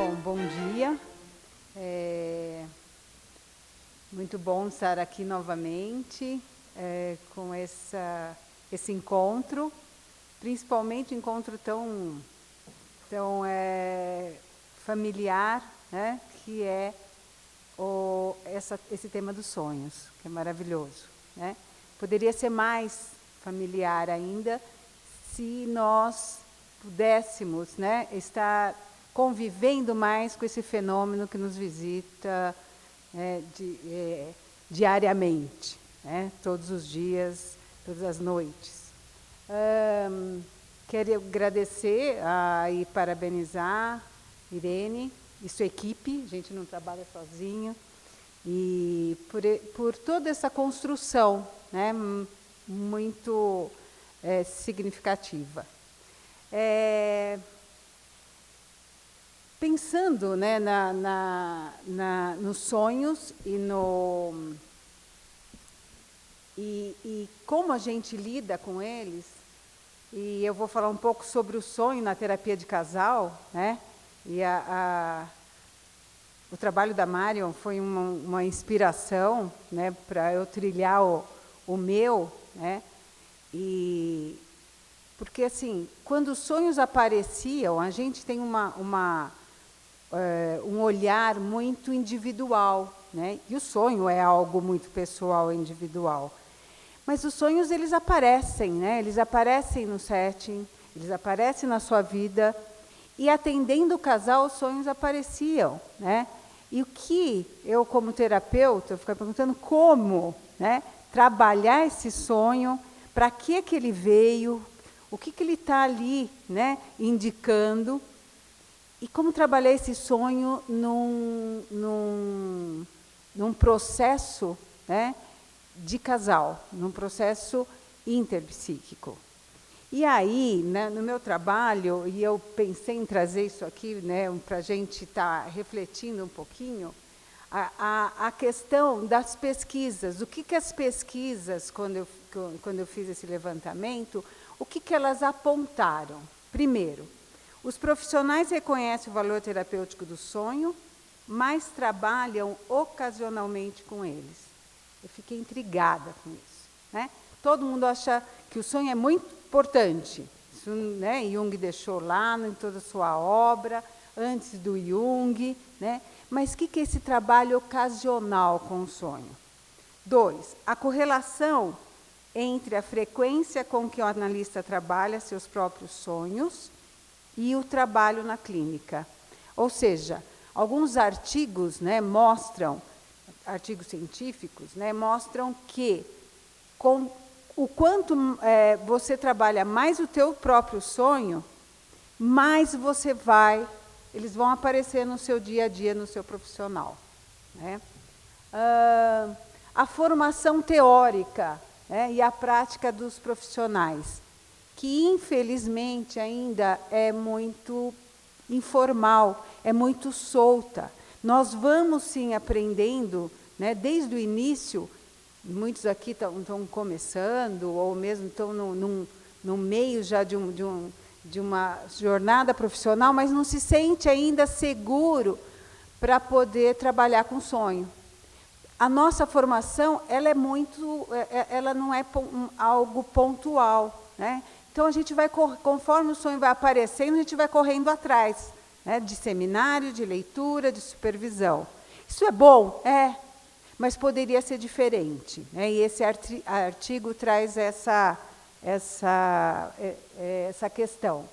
Bom, bom dia. Muito bom estar aqui novamente com esse encontro, principalmente um encontro tão familiar, né, que é esse tema dos sonhos, que é maravilhoso, né? Poderia ser mais familiar ainda se nós pudéssemos, né, estar convivendo mais com esse fenômeno que nos visita diariamente, né, todos os dias, todas as noites. Quero agradecer e parabenizar Irene e sua equipe, a gente não trabalha sozinho, e por toda essa construção, né, muito significativa. Pensando, né, nos sonhos e como a gente lida com eles, e eu vou falar um pouco sobre o sonho na terapia de casal, né, e o trabalho da Marion foi uma inspiração, né, para eu trilhar o meu, né, porque assim, quando os sonhos apareciam, a gente tem um olhar muito individual, né? E o sonho é algo muito pessoal e individual. Mas os sonhos, eles aparecem, né? Eles aparecem no setting, eles aparecem na sua vida, e atendendo o casal, os sonhos apareciam, né? E o que eu, como terapeuta, eu ficava perguntando como, né, trabalhar esse sonho, para que ele veio, o que ele está ali, né, indicando, e como trabalhar esse sonho num processo, né, de casal, num processo interpsíquico. E aí, né, no meu trabalho, e eu pensei em trazer isso aqui, né, para a gente estar refletindo um pouquinho, a questão das pesquisas. O que as pesquisas, quando eu fiz esse levantamento, o que elas apontaram? Primeiro, os profissionais reconhecem o valor terapêutico do sonho, mas trabalham ocasionalmente com eles. Eu fiquei intrigada com isso, né? Todo mundo acha que o sonho é muito importante. Isso, né, Jung deixou lá em toda a sua obra, antes do Jung, né? Mas o que é esse trabalho ocasional com o sonho? 2, a correlação entre a frequência com que o analista trabalha seus próprios sonhos e o trabalho na clínica. Ou seja, alguns artigos, né, artigos científicos, né, mostram que com o quanto você trabalha mais o teu próprio sonho, mais eles vão aparecer no seu dia a dia, no seu profissional, né? A formação teórica, né, e a prática dos profissionais, que infelizmente ainda é muito informal, é muito solta. Nós vamos sim aprendendo, né, desde o início. Muitos aqui estão começando, ou mesmo estão no meio já de uma jornada profissional, mas não se sente ainda seguro para poder trabalhar com sonho. A nossa formação, ela não é algo pontual, né? Então a gente vai, conforme o sonho vai aparecendo, a gente vai correndo atrás, né, de seminário, de leitura, de supervisão. Isso é bom? É. Mas poderia ser diferente, né? E esse artigo traz essa questão.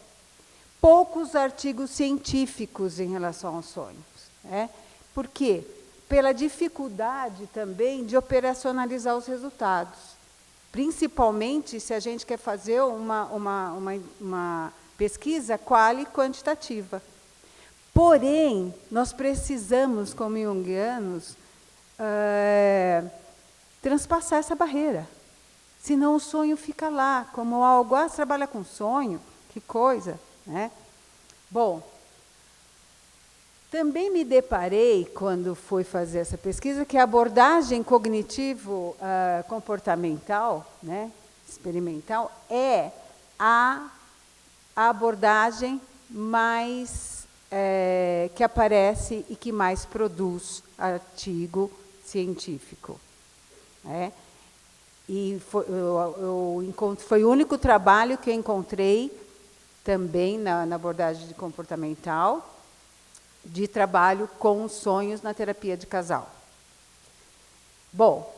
Poucos artigos científicos em relação aos sonhos, né? Por quê? Pela dificuldade também de operacionalizar os resultados. Principalmente se a gente quer fazer uma pesquisa quali quantitativa. Porém, nós precisamos, como junguianos, transpassar essa barreira. Senão o sonho fica lá, como algo, você trabalha com sonho, que coisa, né? Bom, também me deparei, quando fui fazer essa pesquisa, que a abordagem cognitivo-comportamental, né, experimental, é a abordagem mais que aparece e que mais produz artigo científico. Né? E foi o único trabalho que eu encontrei também na abordagem comportamental, de trabalho com sonhos na terapia de casal. Bom,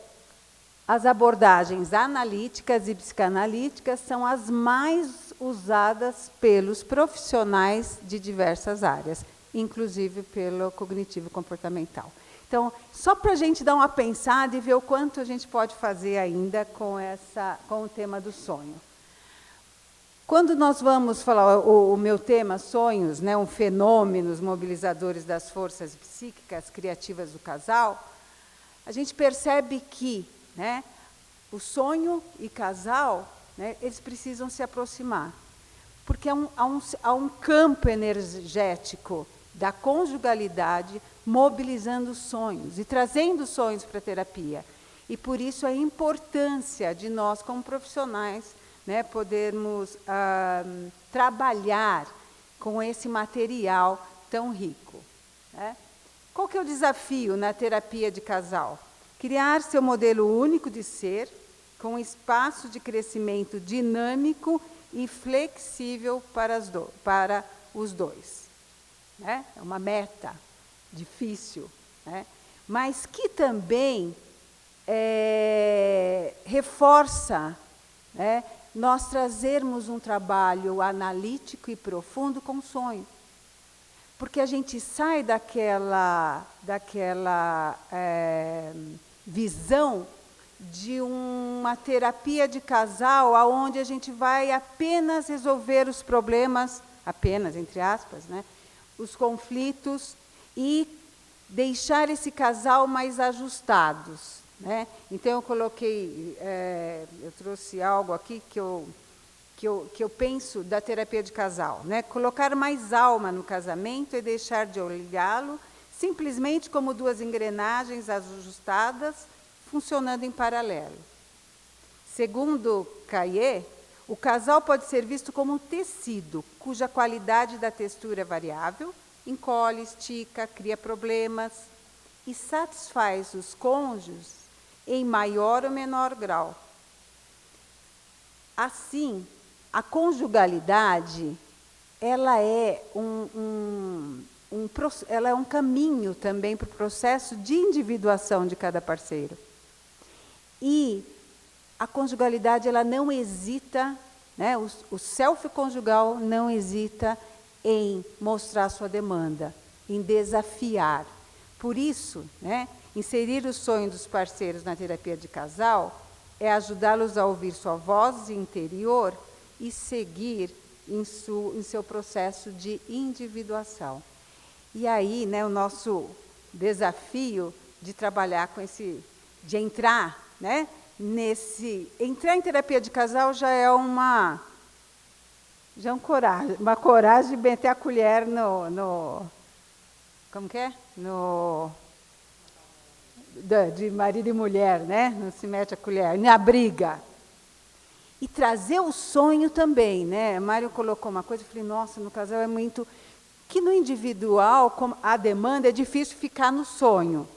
as abordagens analíticas e psicanalíticas são as mais usadas pelos profissionais de diversas áreas, inclusive pelo cognitivo comportamental. Então, só para a gente dar uma pensada e ver o quanto a gente pode fazer ainda com o tema do sonho. Quando nós vamos falar o meu tema, sonhos, né, fenômenos mobilizadores das forças psíquicas criativas do casal, a gente percebe que, né, o sonho e casal, né, eles precisam se aproximar, porque há um campo energético da conjugalidade mobilizando sonhos e trazendo sonhos para a terapia. E por isso a importância de nós, como profissionais, né, podermos trabalhar com esse material tão rico. Né? Qual que é o desafio na terapia de casal? Criar seu modelo único de ser, com espaço de crescimento dinâmico e flexível para os dois. Né? É uma meta difícil, né? Mas que também reforça, né, nós trazermos um trabalho analítico e profundo com sonho. Porque a gente sai daquela visão de uma terapia de casal onde a gente vai apenas resolver os problemas, apenas, entre aspas, né, os conflitos, e deixar esse casal mais ajustados. Né? Então, eu coloquei, eu trouxe algo aqui que eu penso da terapia de casal. Né? Colocar mais alma no casamento e deixar de olhá-lo simplesmente como duas engrenagens ajustadas, funcionando em paralelo. Segundo Caillé, o casal pode ser visto como um tecido, cuja qualidade da textura é variável, encolhe, estica, cria problemas e satisfaz os cônjuges em maior ou menor grau. Assim, a conjugalidade, ela é ela é um caminho também para o processo de individuação de cada parceiro. E a conjugalidade, ela não hesita, né, o self conjugal não hesita em mostrar sua demanda, em desafiar. Por isso, né, inserir o sonho dos parceiros na terapia de casal é ajudá-los a ouvir sua voz interior e seguir em seu processo de individuação. E aí, né, o nosso desafio de trabalhar com de entrar, né, entrar em terapia de casal já é uma coragem de meter a colher como que é? De marido e mulher, né? Não se mete a colher, na briga. E trazer o sonho também, né? Mário colocou uma coisa, eu falei, nossa, no casal é muito... Que no individual, a demanda é difícil ficar no sonho.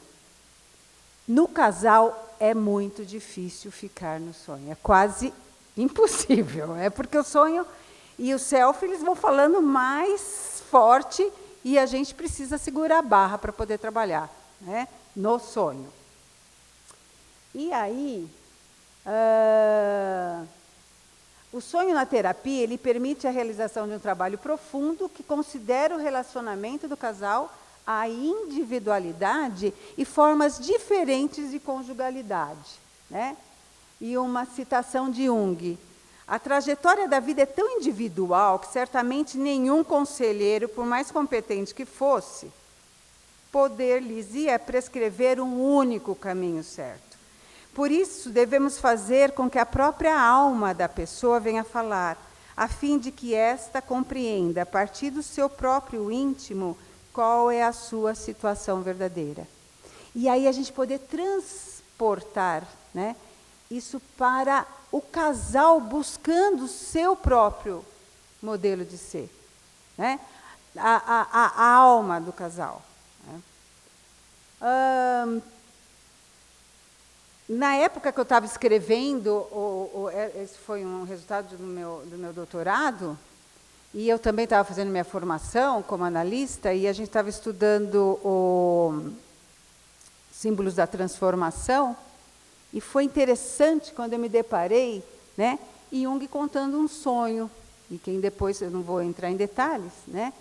No casal é muito difícil ficar no sonho, é quase impossível. É porque o sonho e o self, eles vão falando mais forte e a gente precisa segurar a barra para poder trabalhar, né, no sonho. E aí, o sonho na terapia, ele permite a realização de um trabalho profundo que considera o relacionamento do casal, a individualidade e formas diferentes de conjugalidade. Né? E uma citação de Jung: a trajetória da vida é tão individual que certamente nenhum conselheiro, por mais competente que fosse, poder-lhes-ia prescrever um único caminho certo. Por isso, devemos fazer com que a própria alma da pessoa venha falar, a fim de que esta compreenda, a partir do seu próprio íntimo, qual é a sua situação verdadeira. E aí a gente poder transportar, né, isso para o casal buscando o seu próprio modelo de ser. Né? a alma do casal. Né? Na época que eu estava escrevendo, esse foi um resultado do meu doutorado, e eu também estava fazendo minha formação como analista, e a gente estava estudando símbolos da transformação, e foi interessante quando eu me deparei, né, Jung contando um sonho, e quem depois, eu não vou entrar em detalhes, né,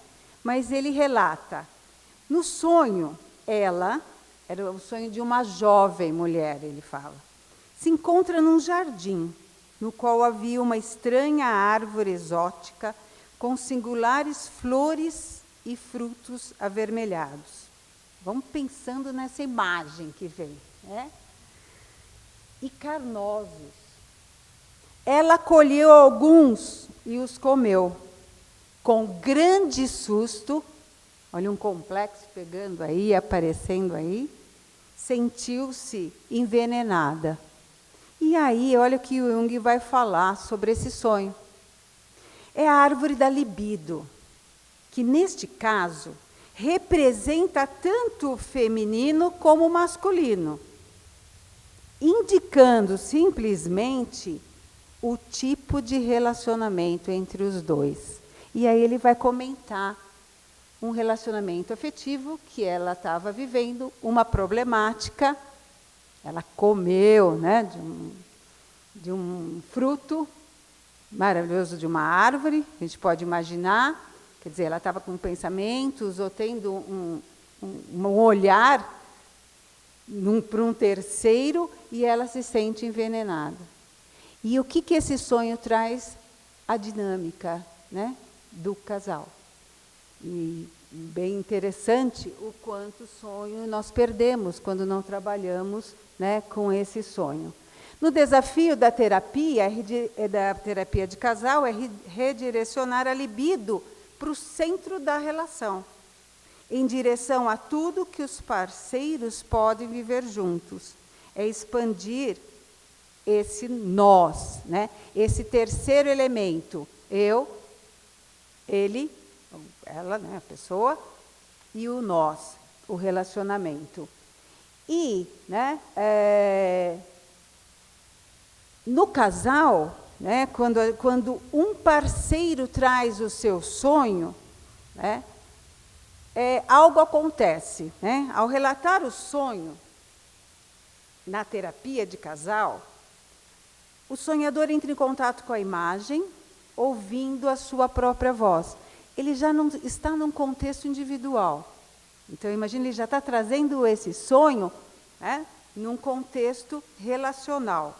mas ele relata, no sonho, ela, era o sonho de uma jovem mulher, ele fala, se encontra num jardim, no qual havia uma estranha árvore exótica, com singulares flores e frutos avermelhados. Vamos pensando nessa imagem que vem, né? E carnosos. Ela colheu alguns e os comeu. Com grande susto, olha um complexo pegando aí, aparecendo aí, sentiu-se envenenada. E aí, olha o que o Jung vai falar sobre esse sonho. É a árvore da libido, que neste caso representa tanto o feminino como o masculino, indicando simplesmente o tipo de relacionamento entre os dois. E aí ele vai comentar um relacionamento afetivo que ela estava vivendo, uma problemática, ela comeu, né, de um fruto maravilhoso de uma árvore, a gente pode imaginar, quer dizer, ela estava com pensamentos ou tendo um olhar para um terceiro e ela se sente envenenada. E o que esse sonho traz? A dinâmica, né, do casal. E bem interessante o quanto sonho nós perdemos quando não trabalhamos, né, com esse sonho. No desafio da terapia de casal, é redirecionar a libido para o centro da relação, em direção a tudo que os parceiros podem viver juntos. É expandir esse nós, né? Esse terceiro elemento, eu, ele, ela, né, a pessoa, e o nós, o relacionamento. E, né, no casal, né, quando um parceiro traz o seu sonho, né, algo acontece. Né? Ao relatar o sonho, na terapia de casal, o sonhador entra em contato com a imagem, ouvindo a sua própria voz. Ele já não está num contexto individual. Então, imagine, ele já está trazendo esse sonho, né, num contexto relacional.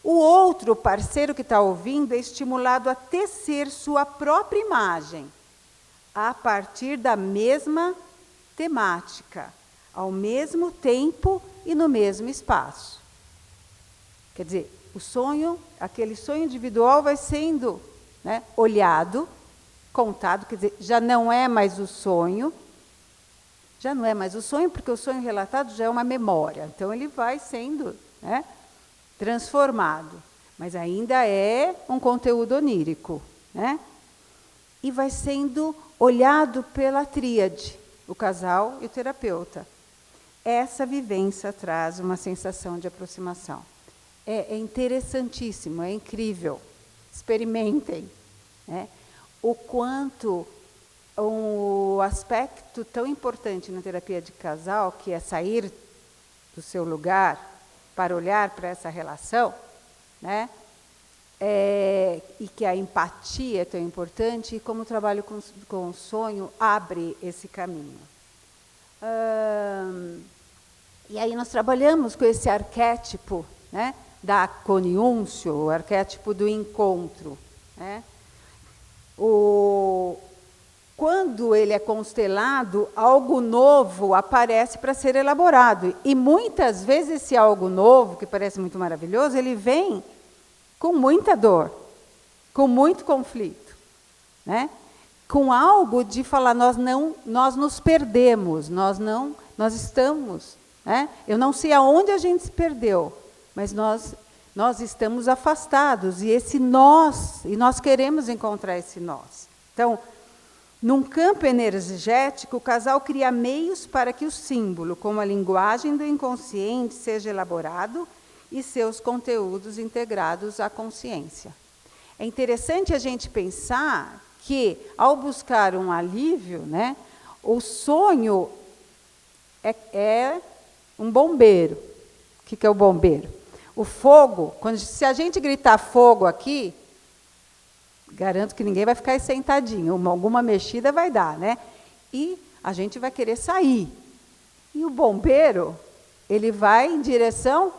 O outro parceiro que está ouvindo é estimulado a tecer sua própria imagem, a partir da mesma temática, ao mesmo tempo e no mesmo espaço. Quer dizer, o sonho, aquele sonho individual vai sendo, né, olhado, contado, quer dizer, já não é mais o sonho, porque o sonho relatado já é uma memória, então ele vai sendo, né, transformado, mas ainda é um conteúdo onírico, né? E vai sendo olhado pela tríade, o casal e o terapeuta. Essa vivência traz uma sensação de aproximação. É interessantíssimo, é incrível. Experimentem, né? O quanto o aspecto tão importante na terapia de casal, que é sair do seu lugar para olhar para essa relação, né? E que a empatia é tão importante, e como o trabalho com o sonho abre esse caminho. E aí nós trabalhamos com esse arquétipo, né, da coniúncio, o arquétipo do encontro. Né? Quando ele é constelado, algo novo aparece para ser elaborado. E muitas vezes esse algo novo, que parece muito maravilhoso, ele vem com muita dor, com muito conflito, né? Com algo de falar, nós nos perdemos, nós estamos, né? Eu não sei aonde a gente se perdeu, mas nós estamos afastados, e esse nós, e nós queremos encontrar esse nós. Então, Num campo energético, o casal cria meios para que o símbolo, como a linguagem do inconsciente, seja elaborado e seus conteúdos integrados à consciência. É interessante a gente pensar que, ao buscar um alívio, né, o sonho é um bombeiro. O que é o bombeiro? O fogo, se a gente gritar fogo aqui, garanto que ninguém vai ficar aí sentadinho, alguma mexida vai dar, né? E a gente vai querer sair. E o bombeiro, ele vai em direção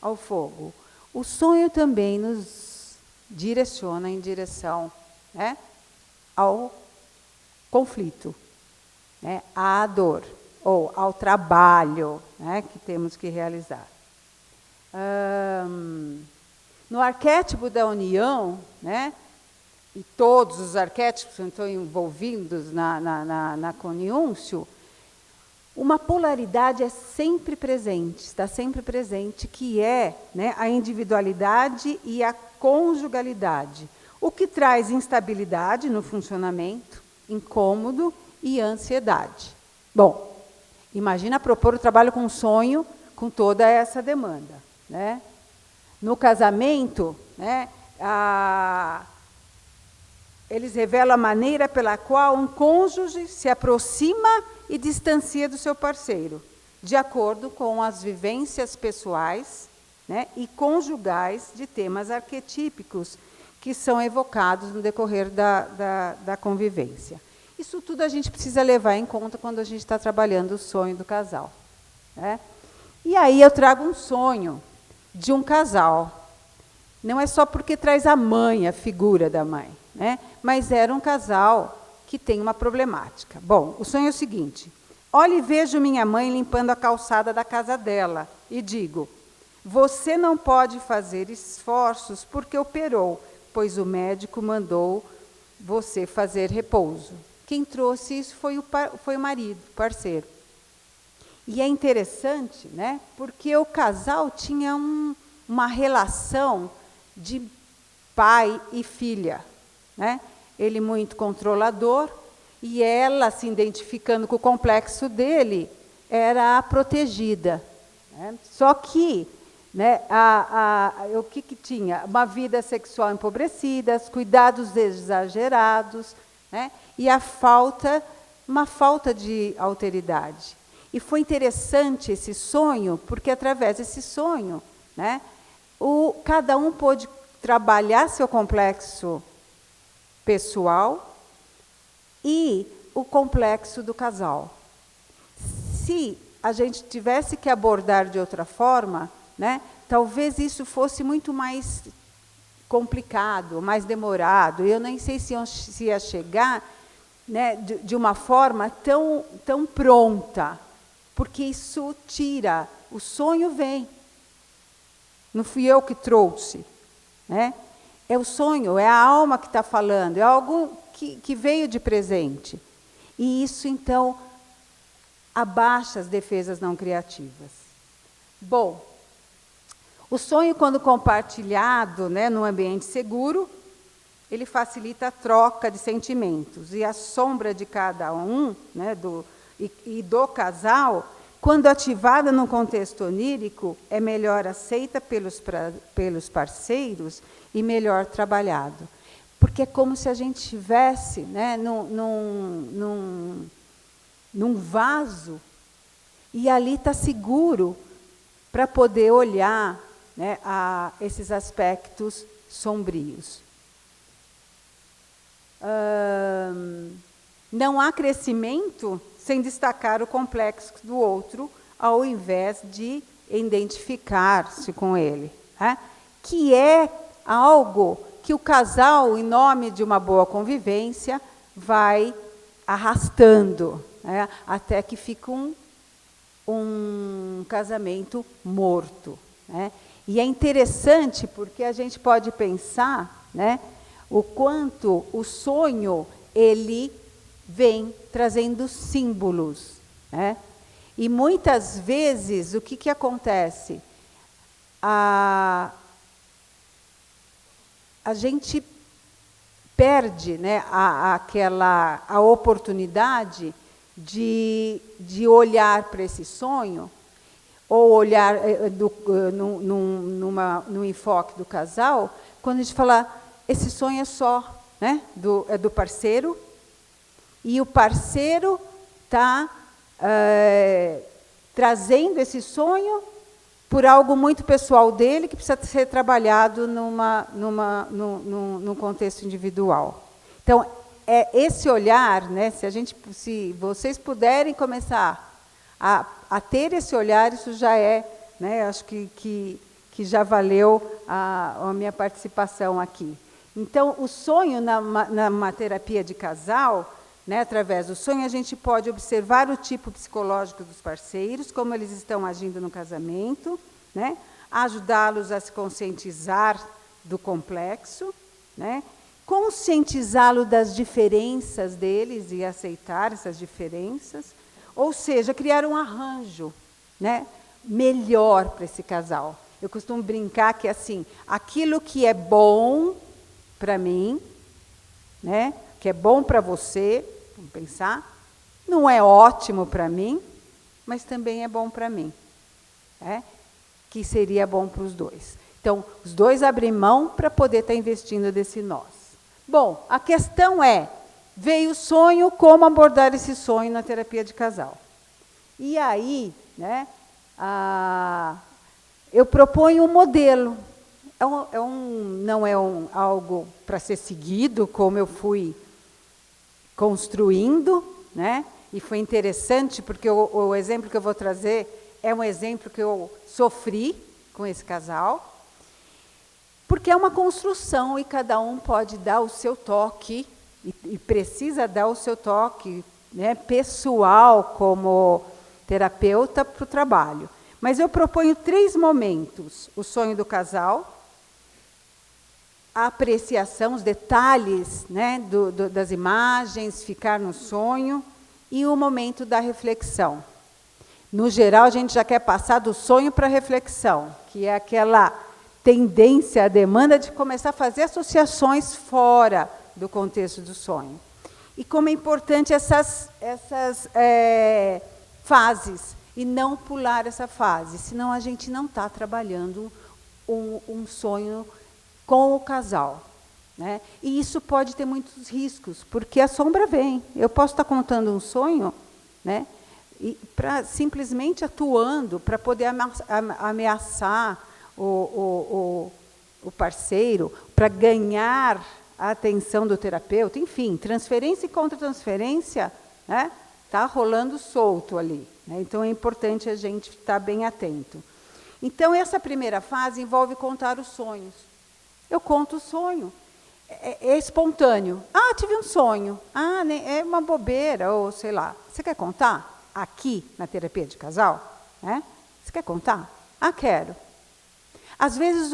ao fogo. O sonho também nos direciona em direção, né, ao conflito, né, à dor, ou ao trabalho, né, que temos que realizar. No arquétipo da união, né, e todos os arquétipos estão envolvidos na coniúncio, uma polaridade é sempre presente, está sempre presente, que é, né, a individualidade e a conjugalidade, o que traz instabilidade no funcionamento, incômodo e ansiedade. Bom, imagina propor o trabalho com sonho, com toda essa demanda, né? No casamento, né, eles revelam a maneira pela qual um cônjuge se aproxima e distancia do seu parceiro, de acordo com as vivências pessoais, né, e conjugais de temas arquetípicos que são evocados no decorrer da convivência. Isso tudo a gente precisa levar em conta quando a gente está trabalhando o sonho do casal, né? E aí eu trago um sonho de um casal. Não é só porque traz a mãe, a figura da mãe, né? Mas era um casal que tem uma problemática. Bom, o sonho é o seguinte: olhe e vejo minha mãe limpando a calçada da casa dela e digo, você não pode fazer esforços porque operou, pois o médico mandou você fazer repouso. Quem trouxe isso foi o marido, o parceiro. E é interessante, né, porque o casal tinha uma relação de pai e filha, né? Ele muito controlador e ela, se identificando com o complexo dele, era a protegida, né? Só que, né, o que tinha? Uma vida sexual empobrecida, cuidados exagerados, né, e uma falta de alteridade. E foi interessante esse sonho, porque através desse sonho, né, cada um pôde trabalhar seu complexo pessoal e o complexo do casal. Se a gente tivesse que abordar de outra forma, né, talvez isso fosse muito mais complicado, mais demorado. Eu nem sei se ia chegar, né, de uma forma tão pronta, porque isso tira, o sonho vem. Não fui eu que trouxe, né? É o sonho, é a alma que está falando, é algo que veio de presente. E isso, então, abaixa as defesas não criativas. Bom, o sonho, quando compartilhado, né, num ambiente seguro, ele facilita a troca de sentimentos. E a sombra de cada um, né, do casal, quando ativada no contexto onírico, é melhor aceita pelos parceiros e melhor trabalhado. Porque é como se a gente estivesse, né, num vaso, e ali está seguro para poder olhar, né, a esses aspectos sombrios. Não há crescimento sem destacar o complexo do outro, ao invés de identificar-se com ele, né? Que é algo que o casal, em nome de uma boa convivência, vai arrastando, né, até que fica um casamento morto, né? E é interessante porque a gente pode pensar, né, o quanto o sonho ele vem trazendo símbolos, né? E muitas vezes o que acontece? A gente perde, né, a oportunidade de olhar para esse sonho, ou olhar no enfoque do casal, quando a gente fala, esse sonho é só, né, do parceiro, e o parceiro está trazendo esse sonho por algo muito pessoal dele, que precisa ser trabalhado num contexto individual. Então, esse olhar, né, se vocês puderem começar a ter esse olhar, isso já né, acho que já valeu a minha participação aqui. Então, o sonho numa terapia de casal, né, através do sonho, a gente pode observar o tipo psicológico dos parceiros, como eles estão agindo no casamento, né, ajudá-los a se conscientizar do complexo, né, conscientizá-lo das diferenças deles e aceitar essas diferenças, ou seja, criar um arranjo, né, melhor para esse casal. Eu costumo brincar que, assim, aquilo que é bom para mim, né, que é bom para você, vamos pensar, não é ótimo para mim, mas também é bom para mim, né, que seria bom para os dois. Então, os dois abrem mão para poder estar investindo desse nós. Bom, a questão veio o sonho, como abordar esse sonho na terapia de casal. E aí, né, eu proponho um modelo. Não é algo para ser seguido, como eu fui construindo, né? E foi interessante, porque o exemplo que eu vou trazer é um exemplo que eu sofri com esse casal, porque é uma construção e cada um pode dar o seu toque, e precisa dar o seu toque, né, pessoal, como terapeuta, para o trabalho. Mas eu proponho 3 momentos: o sonho do casal, a apreciação, os detalhes, né, das imagens, ficar no sonho, e o momento da reflexão. No geral, a gente já quer passar do sonho para a reflexão, que é aquela tendência, a demanda de começar a fazer associações fora do contexto do sonho. E como é importante essas fases, e não pular essa fase, senão a gente não está trabalhando um sonho com o casal, né? E isso pode ter muitos riscos, porque a sombra vem. Eu posso estar contando um sonho, né, e simplesmente atuando para poder ameaçar o parceiro, para ganhar a atenção do terapeuta, enfim, transferência e contra-transferência, né, está rolando solto ali, né? Então é importante a gente estar bem atento. Então, essa primeira fase envolve contar os sonhos. Eu conto o sonho. É espontâneo. Ah, tive um sonho. Ah, é uma bobeira, ou sei lá. Você quer contar? Aqui, na terapia de casal? Você quer contar? Ah, quero. Às vezes,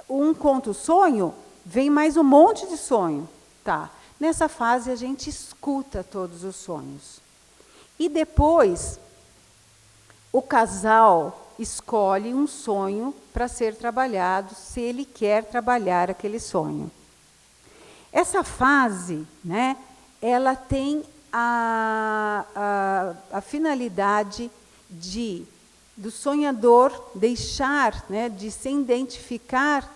um conta o sonho, vem mais um monte de sonho. Tá. Nessa fase, a gente escuta todos os sonhos. E depois, o casal escolhe um sonho para ser trabalhado, se ele quer trabalhar aquele sonho. Essa fase, né, ela tem a finalidade do sonhador deixar, né, de se identificar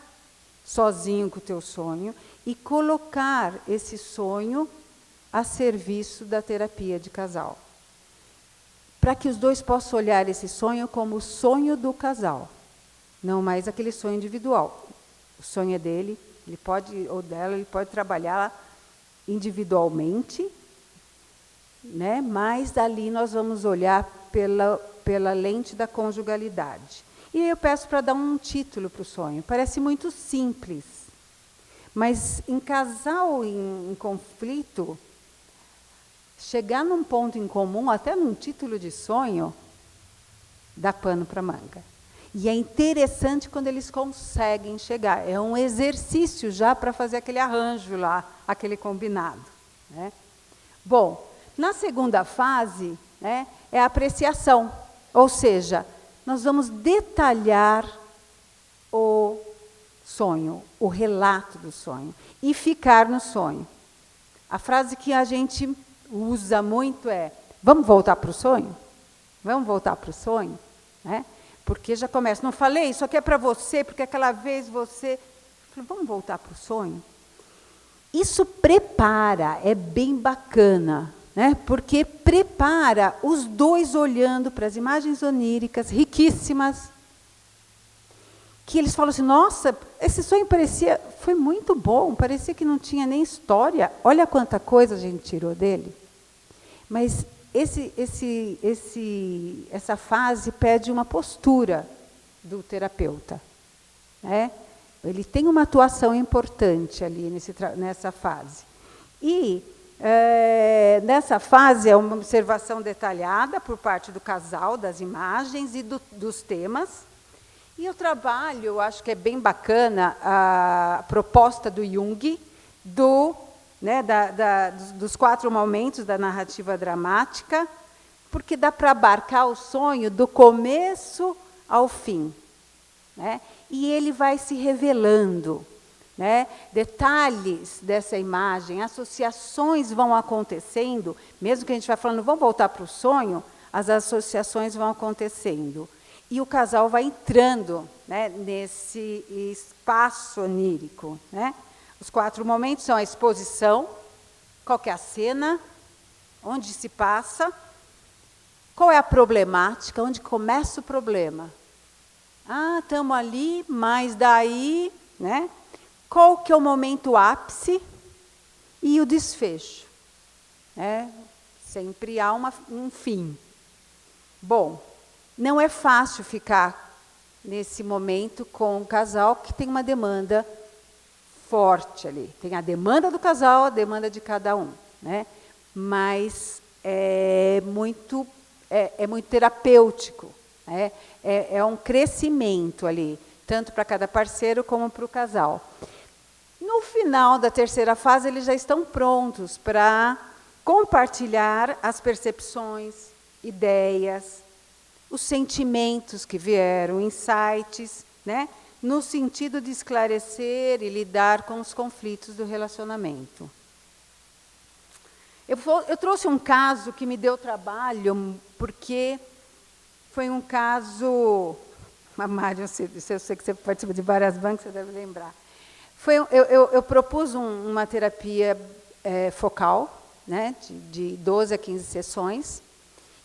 sozinho com o teu sonho e colocar esse sonho a serviço da terapia de casal. Para que os dois possam olhar esse sonho como o sonho do casal, não mais aquele sonho individual. O sonho é dele, ele pode, ou dela, ele pode trabalhar individualmente, né? Mas dali nós vamos olhar pela lente da conjugalidade. E aí eu peço para dar um título para o sonho. Parece muito simples, mas em casal em conflito, chegar num ponto em comum, até num título de sonho, dá pano para manga. E é interessante quando eles conseguem chegar. É um exercício já para fazer aquele arranjo lá, aquele combinado, né? Bom, na segunda fase, né, é a apreciação. Ou seja, nós vamos detalhar sonho, o relato do sonho, e ficar no sonho. A frase que a gente usa muito é: vamos voltar para o sonho? Vamos voltar para o sonho? Né? Porque já começa, não falei, isso aqui é para você, porque aquela vez você... Vamos voltar para o sonho? Isso prepara, é bem bacana, né? Porque prepara os dois olhando para as imagens oníricas, riquíssimas, que eles falam assim: nossa, esse sonho foi muito bom, parecia que não tinha nem história, olha quanta coisa a gente tirou dele. Mas essa fase pede uma postura do terapeuta, né? Ele tem uma atuação importante ali nessa fase. E nessa fase é uma observação detalhada por parte do casal, das imagens e dos temas. E o trabalho, eu acho que é bem bacana a proposta do Jung, dos 4 momentos da narrativa dramática, porque dá para abarcar o sonho do começo ao fim, né? E ele vai se revelando, né? Detalhes dessa imagem, associações vão acontecendo, mesmo que a gente vai falando, vamos voltar para o sonho, as associações vão acontecendo. E o casal vai entrando, né, nesse espaço onírico, né? Os 4 momentos são a exposição, qual que é a cena, onde se passa, qual é a problemática, onde começa o problema. Ah, estamos ali, mas daí, né? Qual que é o momento ápice e o desfecho? Né? Sempre há um fim. Bom, não é fácil ficar nesse momento com um casal que tem uma demanda forte ali. Tem a demanda do casal, a demanda de cada um, né? Mas é muito terapêutico, né? É um crescimento ali, tanto para cada parceiro como para o casal. No final da terceira fase, eles já estão prontos para compartilhar as percepções, ideias, os sentimentos que vieram, insights, né? No sentido de esclarecer e lidar com os conflitos do relacionamento. Eu trouxe um caso que me deu trabalho, porque foi um caso... Mário, eu sei que você participa de várias bancas, você deve lembrar. Eu propus uma terapia focal, né, de 12 a 15 sessões,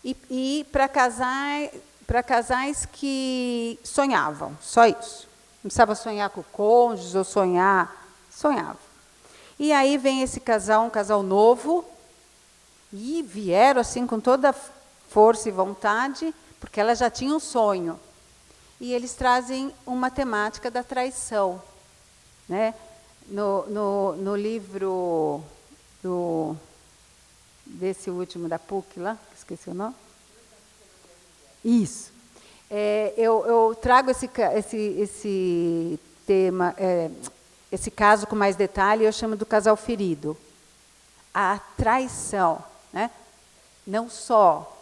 e para casais que sonhavam, só isso. Não precisava sonhar com cônjuges ou sonhava. E aí vem esse casal, um casal novo, e vieram assim com toda força e vontade, porque ela já tinha um sonho. E eles trazem uma temática da traição, né? No livro desse último da PUC lá, esqueci o nome. Isso. Eu trago esse tema, esse caso com mais detalhe, eu chamo do casal ferido. A traição, né? Não só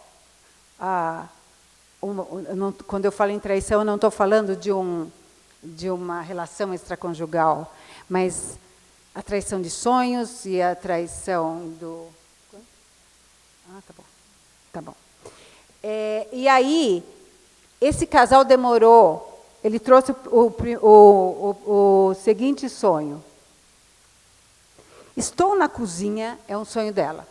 quando eu falo em traição, eu não estou falando de uma relação extraconjugal, mas a traição de sonhos e a traição do... tá bom. E aí, esse casal demorou, ele trouxe o seguinte sonho. Estou na cozinha, é um sonho dela,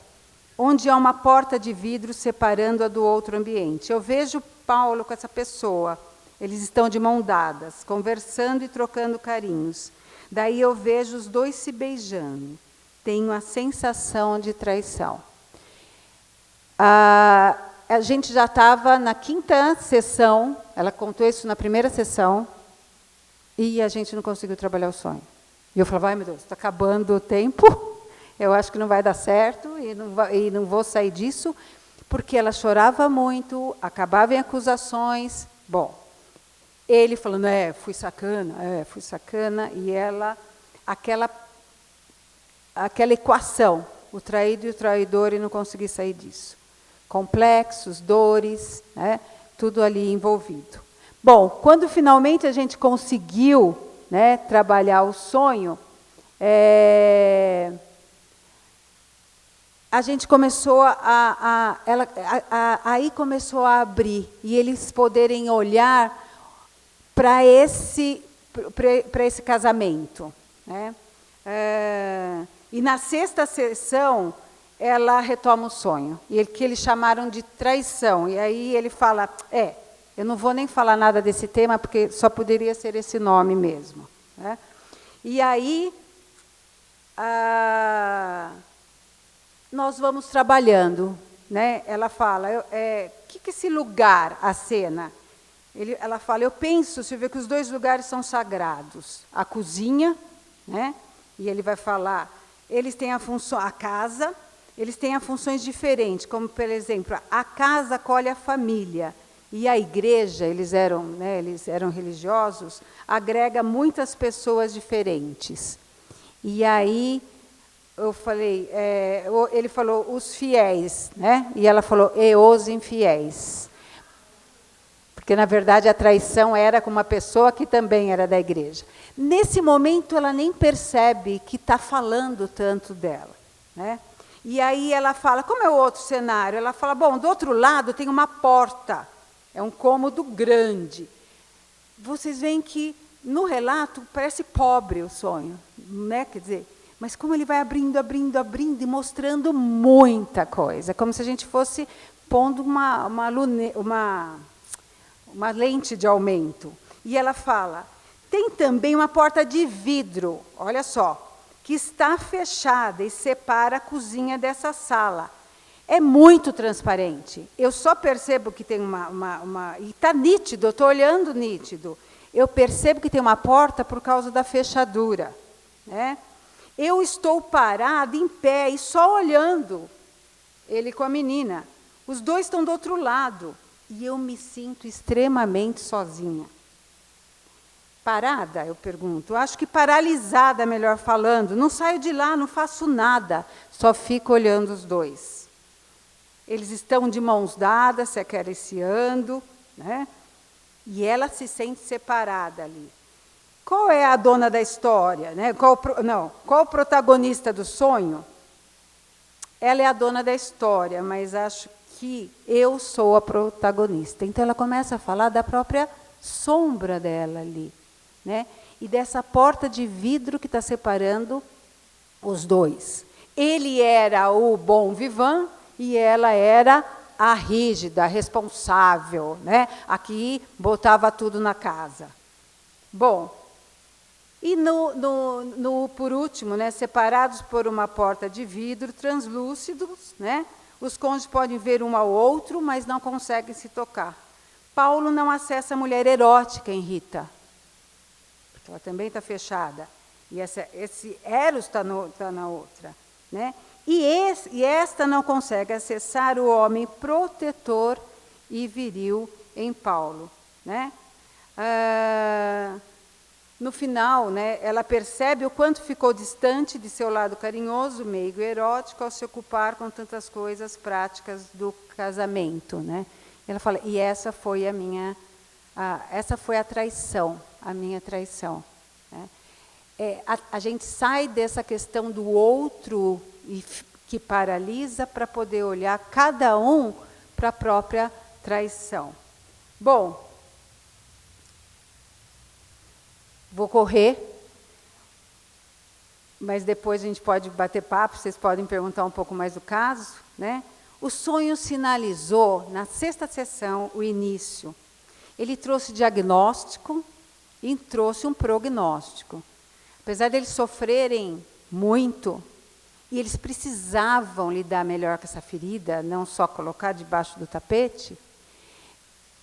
onde há uma porta de vidro separando-a do outro ambiente. Eu vejo Paulo com essa pessoa, eles estão de mão dadas, conversando e trocando carinhos. Daí eu vejo os dois se beijando. Tenho a sensação de traição. A gente já estava na 5ª sessão, ela contou isso na primeira sessão, e a gente não conseguiu trabalhar o sonho. E eu falava, ai meu Deus, está acabando o tempo, eu acho que não vai dar certo, e não vou sair disso, porque ela chorava muito, acabava em acusações. Bom, ele falando, fui sacana, e ela, aquela equação, o traído e o traidor, e não consegui sair disso. Complexos, dores, né, tudo ali envolvido. Bom, quando finalmente a gente conseguiu né, trabalhar o sonho, a gente começou aí começou a abrir, e eles poderem olhar para esse casamento, né? E na sexta sessão, ela retoma o sonho, que eles chamaram de traição. E aí ele fala, eu não vou nem falar nada desse tema, porque só poderia ser esse nome mesmo, né? E aí, nós vamos trabalhando, né? Ela fala, que esse lugar, a cena? Ela fala, eu penso, você vê que os dois lugares são sagrados. A cozinha, né? E ele vai falar, eles têm a função, a casa, eles têm funções diferentes, como, por exemplo, a casa acolhe a família, e a igreja, eles eram religiosos, agrega muitas pessoas diferentes. E aí, eu falei, ele falou, os fiéis, né? E ela falou, e os infiéis. Porque, na verdade, a traição era com uma pessoa que também era da igreja. Nesse momento, ela nem percebe que está falando tanto dela, né? E aí ela fala, como é o outro cenário? Ela fala, bom, do outro lado tem uma porta, é um cômodo grande. Vocês veem que, no relato, parece pobre o sonho, né? Quer dizer, mas como ele vai abrindo, abrindo, abrindo e mostrando muita coisa, como se a gente fosse pondo uma lente de aumento. E ela fala, tem também uma porta de vidro, olha só, que está fechada e separa a cozinha dessa sala. É muito transparente. Eu só percebo que tem e está nítido, eu estou olhando nítido. Eu percebo que tem uma porta por causa da fechadura, né? Eu estou parada, em pé, e só olhando ele com a menina. Os dois estão do outro lado. E eu me sinto extremamente sozinha. Parada, eu pergunto. Acho que paralisada, melhor falando. Não saio de lá, não faço nada. Só fico olhando os dois. Eles estão de mãos dadas, se acariciando, né? E ela se sente separada ali. Qual é a dona da história, né? Qual o protagonista do sonho? Ela é a dona da história, mas acho que eu sou a protagonista. Então, ela começa a falar da própria sombra dela ali, né? E dessa porta de vidro que está separando os dois. Ele era o bom vivant e ela era a rígida, a responsável, né? A que botava tudo na casa. Bom, e por último, né, separados por uma porta de vidro, translúcidos, né? Os cônjuges podem ver um ao outro, mas não conseguem se tocar. Paulo não acessa a mulher erótica em Rita, porque ela também está fechada. E esse Eros está na outra, né? E esta não consegue acessar o homem protetor e viril em Paulo, né? No final, né, ela percebe o quanto ficou distante de seu lado carinhoso, meigo e erótico, ao se ocupar com tantas coisas práticas do casamento, né? Ela fala, e essa foi essa foi a traição, a minha traição, né? A gente sai dessa questão do outro que paralisa para poder olhar cada um para a própria traição. Bom, vou correr, mas depois a gente pode bater papo, vocês podem perguntar um pouco mais do caso, né? O sonho sinalizou, na sexta sessão, o início. Ele trouxe diagnóstico e trouxe um prognóstico. Apesar deles sofrerem muito, e eles precisavam lidar melhor com essa ferida, não só colocar debaixo do tapete,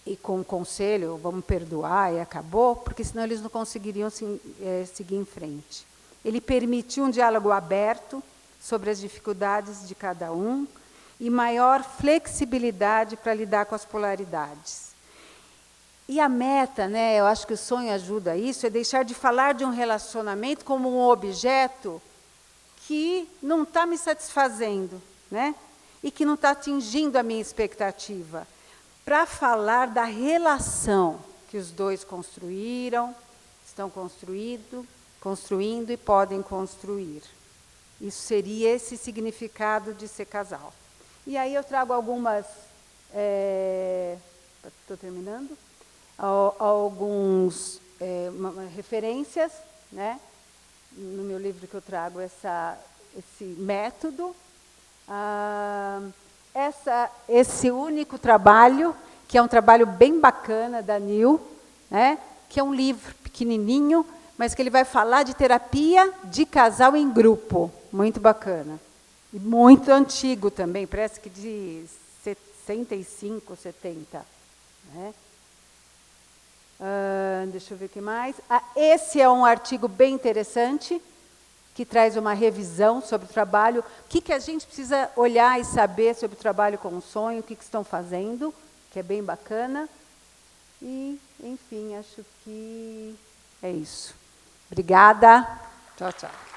e com o conselho, vamos perdoar e acabou, porque senão eles não conseguiriam seguir em frente. Ele permitiu um diálogo aberto sobre as dificuldades de cada um e maior flexibilidade para lidar com as polaridades. E a meta, né, eu acho que o sonho ajuda a isso, é deixar de falar de um relacionamento como um objeto que não está me satisfazendo, né, e que não está atingindo a minha expectativa, para falar da relação que os dois construíram, estão construindo e podem construir. Isso seria esse significado de ser casal. E aí eu trago algumas, estou terminando, algumas referências, né? No meu livro que eu trago esse método. Esse único trabalho, que é um trabalho bem bacana da Neil, né? Que é um livro pequenininho, mas que ele vai falar de terapia de casal em grupo. Muito bacana. E muito antigo também, parece que de 65, 70. Né? Deixa eu ver o que mais. Esse é um artigo bem interessante, que traz uma revisão sobre o trabalho. O que a gente precisa olhar e saber sobre o trabalho com o sonho, o que estão fazendo, que é bem bacana. E, enfim, acho que é isso. Obrigada. Tchau, tchau.